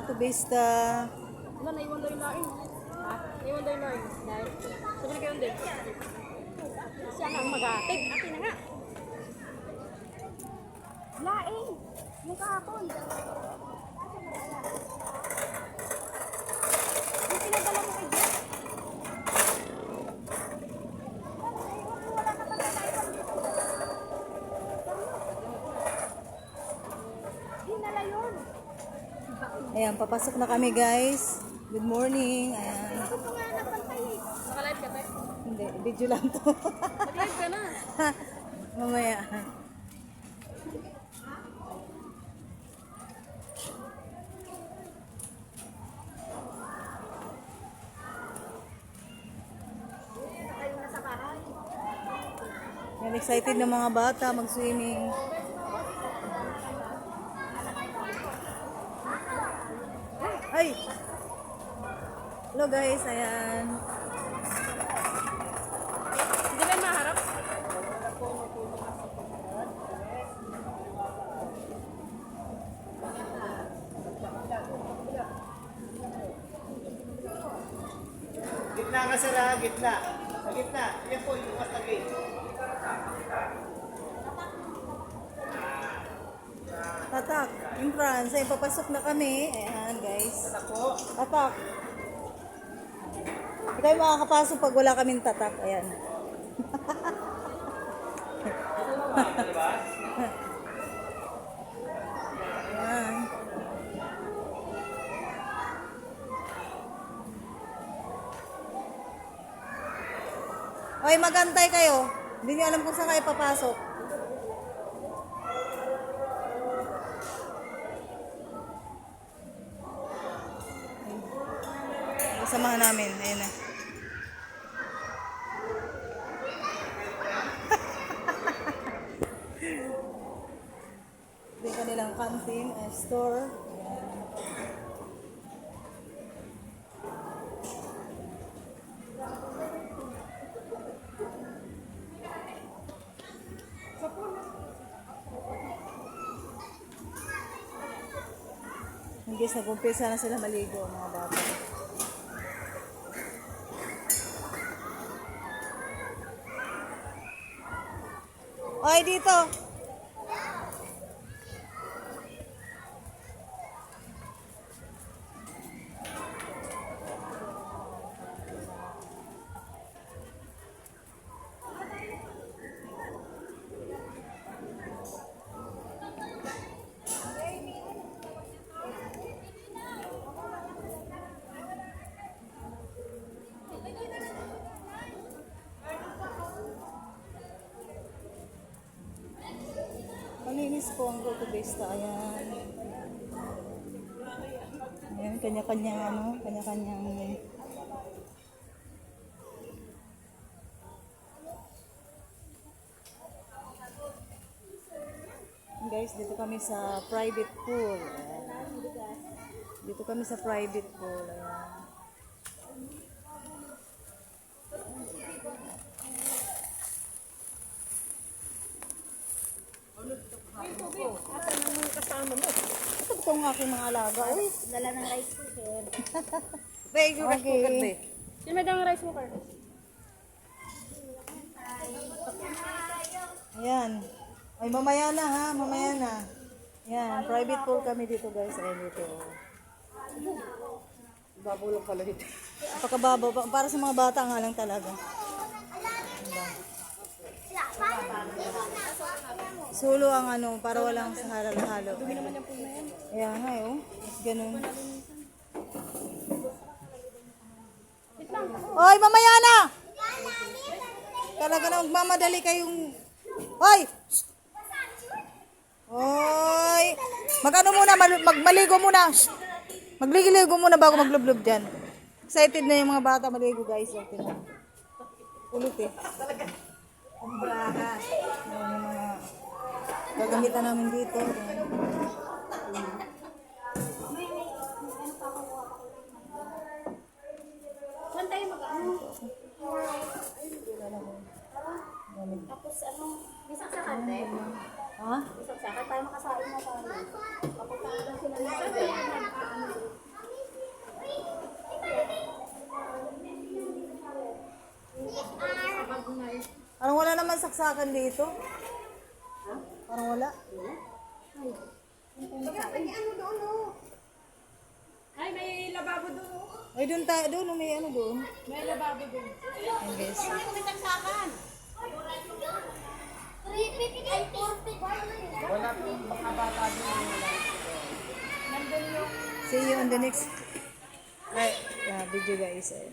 to Vista. Wala, naiwan daw yung lain. Ha? Naiwan daw yung lain. Dahil, sabi kayo din. Siya na ang mag-atig. Atin na nga. Lain! Yung kahapon. Yung pinadala mo kay Jeff. Wala ka pala lain. Dinala yun. Ayan, papasok na kami guys. Good morning. Ayan. Naka-live ka tayo? Hindi, video lang to. Mag-live ka na. Mamaya. Yan, excited na mga bata mag-swimming. Ay! Hello guys, ayan. Hindi ba yung maharap? Gitna ka sir ha, gitna. Sa gitna. Yan po yung mas tagay. Tatak, entrance. Ay, papasok na kami. Ayan guys. Ako. Tatak. Hindi tayo makakapasok pag wala kaming tatak. Ayan. Ayan. Oy, magantay kayo. Hindi nyo alam kung saan kayo papasok. Samahan namin. Ayan na. Ito yung kanilang canteen, store. Ayan. Guys, nag-umpisa na sila maligo, mga bata. Oy, dito. Malinis po ang Go to Vista. Ayan. Ayan, kanya-kanyang ano, kanya-kanyang guys, dito kami sa private pool. Ayan. Dito kami sa private pool. Ayan. Asan ang kasama mo? Ito po ang aking mga alaga. Uy, Dala ng rice cooker. okay. Okay. Sino may dalang rice cooker? Ayan. Ay, mamaya na ha. Mamaya na. Ayan. Private pool kami dito guys. Ayan dito. Babulong pala dito. Napakababa. Para sa mga bata nga lang talaga. Diba? Sulo ang ano. Para walang halo-halo. Dumi naman yung pool na yan. Ayan nga eh. Oh. Ganun. Oy, mamaya na! Talaga na magmamadali kayong... Hoy! Hoy! Mag-ano muna, magmaligo muna. Magligo muna bago maglublob dyan. Excited na yung mga bata maligo guys. Ulit eh. Ang brahas. Yung mga gagamitan namin dito. Saan tayo mag-ano? Tapos ano, may saksakan tayo. Ha? May saksakan tayo makasain na tayo. Kapag tayo sila walang saksakan dito. Parang wala. Ay, may lababo doon. Oh. Ay, doon tayo. Doon, may ano doon. May lababo doon. Ayan, guys. Wala po, mga bata din. See you on the next video guys.